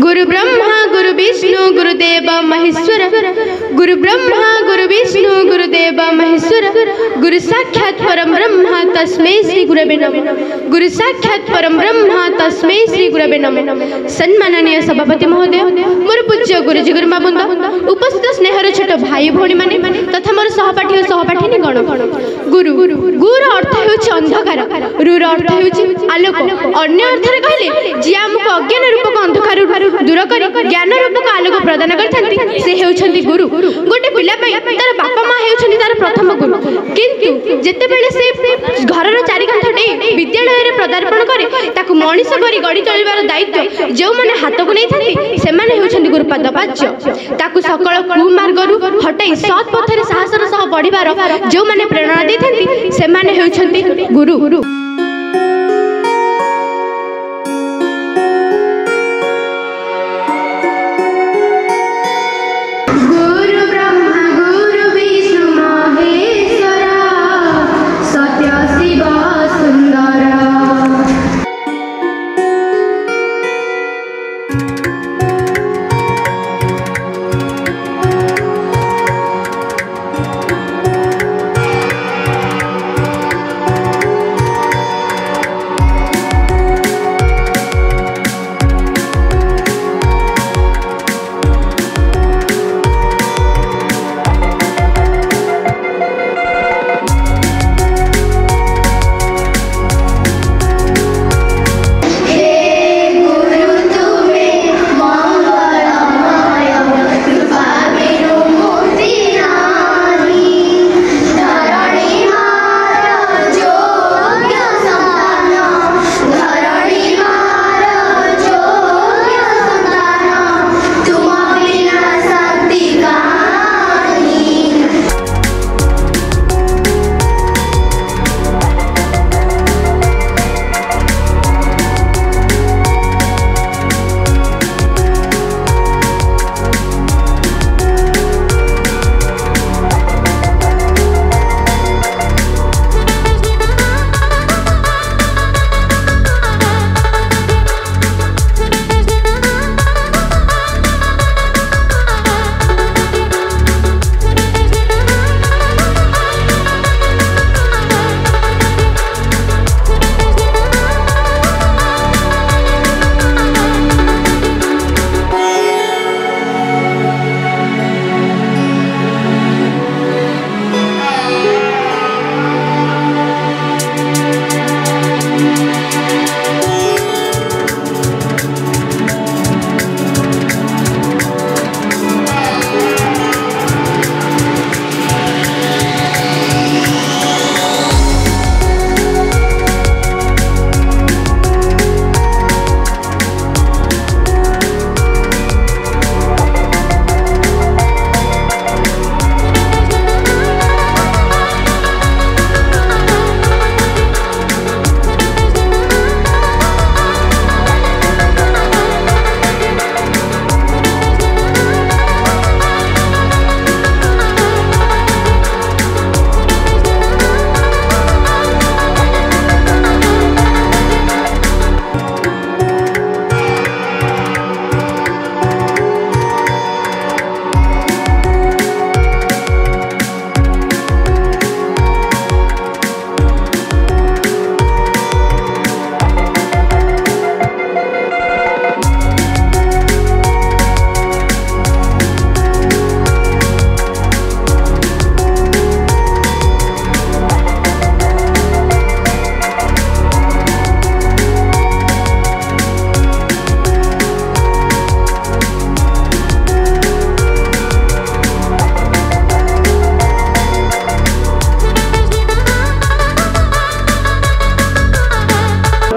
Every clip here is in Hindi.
गुरु ब्रह्मा गुरु विष्णु गुरुदेव महेश्वर गुरु ब्रह्मा गुरु विष्णु गुरुदेव महेश्वर गुरु साक्षात परम ब्रह्मा तस्मै श्री गुरवे नमः। गुरु साक्षात परम ब्रह्मा तस्मै श्री गुरवे नमः। सम्माननीय सभापति महोदय, मोर पूज्य गुरुजी गुरुमा बृंद, उपस्थित स्नेहर छोट भाई भौणी माने तथा मोर सहपाठी और सहपाठिनी गण। गुरु गुर अर्थ हेउछि अंधकार, रुर अर्थ हेउछि आलोक। अन्य अर्थरे कहले जे हमको अज्ञान रूपक अंधकार दूर करी ज्ञान रूपक आलोक प्रदान करथांती से हेउछंती गुरु। गोटे पिला पई तार बापा मां हेउछंती तार प्रथम गुरु, किंतु जेते बेले से घरर चारि कांथ डे विद्यालय रे पदार्पण करे ताकु मनीष करी गड़ी चलिबार दायित्व जो माने हाथ को नै थांती से माने हेउछंती गुरुपाद पाच्य। ताकु सकल कुमार्गरु हटाई सत् पथरे साहसर सह पढ़िबार जो माने प्रेरणा दै थांती से माने हेउछंती गुरु।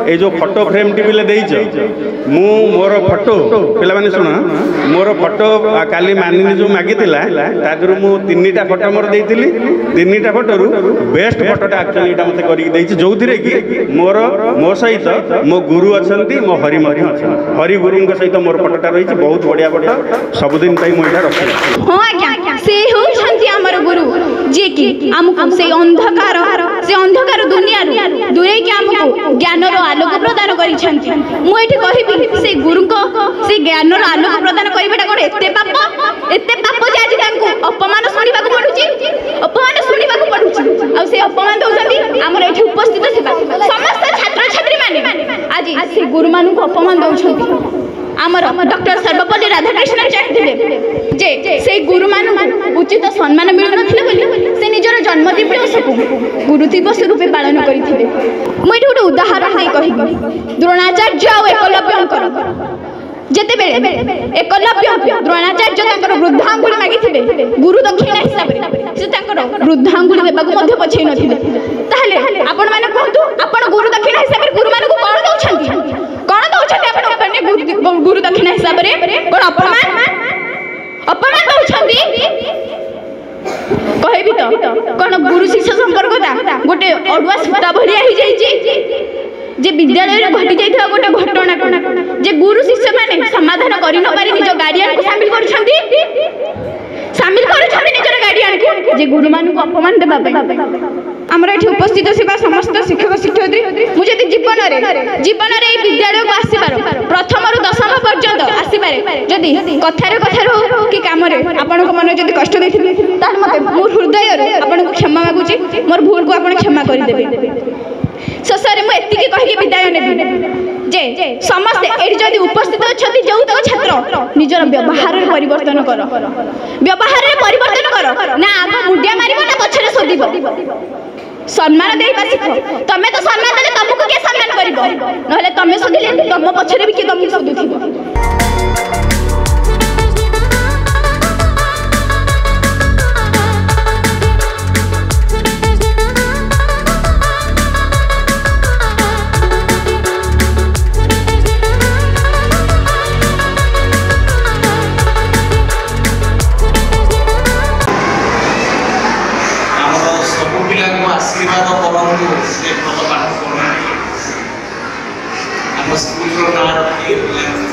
ये जो फोटो फ्रेम टी बिले देइछ मु मोर फोटो पिला माने सुना मोर फोटो काली मानिनी जो मागी थिला तादरु मु तीनटा फोटो मोर देइतिली तीनटा फोटो रु बेस्ट फोटोटा एक्चुअली एटा मते करी देइछ जोथिरे कि मोर मो सहित मो गुरु अछंती मो हरि मरि अछंती हरि गुरुंक सहित मोर फोटोटा रहिछ बहुत बढ़िया फोटो सब दिन पई मोइटा रखी। हां आज्ञा से हो छंती हमर गुरु जे कि हमको से अंधकार से अंधकार दुनिया दूरे के आमको ज्ञानर आलोक प्रदान करिसेंती मुझे कहबी से गुरु को से ज्ञानर आलोक प्रदान करबेटा कोन एते पाप जे आज तांको अपमान सुनिबा को पडुची आ से अपमान दउछंती हमर एठी उपस्थित सेबा समस्त छात्र छात्री माने आज से गुरु मानु को अपमान दउछंती आमर डॉक्टर सर्वपल्ली राधाकृष्णन चाहते जे से गुरु मानु उचित सम्मान मिलु नथिले बोली से निजर जन्म दिवस को गुरु दिवस रूपे पालन करिथिले मुई गोटे उदाहरण दे कहिबी द्रोणाचार्य आ एकलव्यंकर जेते बेले एकलव्य द्रोणाचार्य तांकर वृद्धांगुली मागिथिले गुरु दक्षिणा हिसाब रे से तांकर वृद्धांगुली देबाक मध्य पछै नथिले ताहले आपण माने कहतु आपण गुरु दक्षिणा हिसाब रे गुरु मानको कोन दउछंती आपण अपन गुरु दक्षिणा हिसाब रे कोन अपमान दउछंती कहबी तो कोन गुरु शिष्य संपर्कता गोटे अडुआ सुता भरिया ही जाई जे विद्यालय रे घटी जाइथवा गोटे घटना जे गुरु शिष्य माने समाधान करि न पारि निज गार्डियन को शामिल करछंती निजर गार्डियन को जे गुरु मान को अपमान देबा हमरा एठी उपस्थित सेवा समस्त शिक्षक शिक्षयित्री मु जदि जीवन रे विद्यालय को आसीबार प्रथम रु दशम पर्यंत आसीबारे जदि कथारे कि काम रे आपण को मन जदि कष्ट देथिबे तार मते मोर हृदय रे आपण को क्षमा मागुची मोर भूल को आपण क्षमा करि देबे ससरे मु एतिकी कहि विद्यालय नेबी जे समस्त एठी जदि उपस्थित अछती जो तो छात्र निजर व्यवहार रे परिवर्तन कर ना आगो मुंडिया मारिबो ना पछरे सोदिबो सम्मान देबा सिखो तमे तो सम्मान देले तुमको के सम्मान करिवो नहले तमे सोदिले तुम पछरे भी के तुमको सोदुथिबो आशीर्वाद करंतु से भल पाठ पढ़ा स्कूल नाम